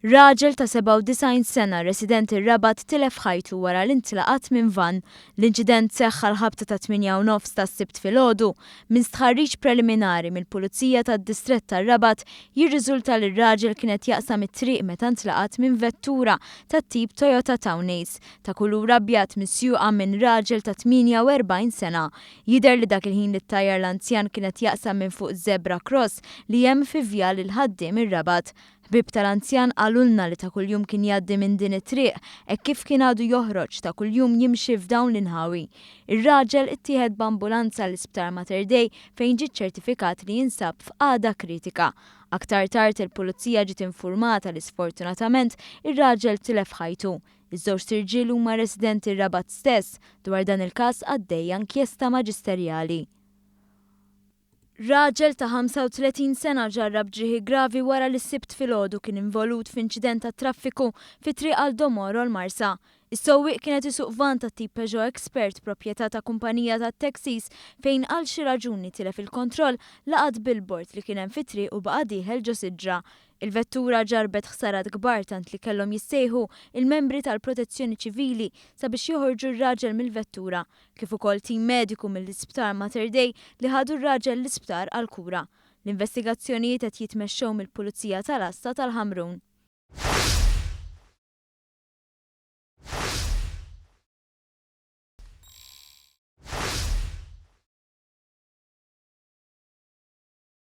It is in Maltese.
Raġel ta' 97 sena resident ir-Rabat tilef ħajtu wara l-intlaqat minn van. L-inċident seħħ l-ħabta ta' 8:30 tas-Sibt filgħodu. Minn stħarriġ preliminari mill-Pulizija tad-Distrett tar-Rabat jirriżulta li r-raġel kienet jaqsam it-triq meta ntlaqat minn vettura tat-tip Toyota Townace ta' kulur abjad misjuqa minn raġel ta' 48 sena. Jidher li dak il-ħin li t-tajjar l-anzjan kienet jaqsam minn fuq zebra cross li hemm fi vjal il-ħaddiem ir-Rabat. Ħbib tal-anzjan qalulna li ta' kuljum kien jgħaddi minn din it-triq hekk kif kien għadu joħroġ ta' kuljum jimxi f'dawn l-inħawi. Ir-raġel ittieħed b'ambulanza l-Isptar Mater Dei fejn ġiet ċertifikat li jinsab f'qagħda kritika. Aktar tard il-pulizija ġiet infurmata li sfortunatament ir-raġel tilef ħajtu. Iż-żewġ tirġiel huma residenti r-Rabat stess, dwar dan il-każ għaddejja inkjesta maġisterjali. Raġel ta' 35 sena ġarrab ġrieħi gravi wara li s-Sibt filgħodu kien involut f'inċident ta' traffiku fi triq għal Domoro l-Marsa. Is-sewwieq kienet isuq van ta' tip Peugeot Expert proprjetà ta' kumpanija ta' taxis fejn għal xi raġuni tilef il-kontroll laqad billboard li kien hemm fi triq u baqa' dieħel ġo siġra. Il-vettura ġarbet ħsarat kbar tant li kellhom jissejħu il-membri tal-Protezzjoni Ċivili sabiex joħorġu r-raġel mill-vettura, kif ukoll tim mediku mill-Isptar Mater Dei li ħadu r-raġel l-isptar għal kura. L-investigazzjonijiet qed jitmexxew mill-Pulizija tal-Asta tal-Ħamrun.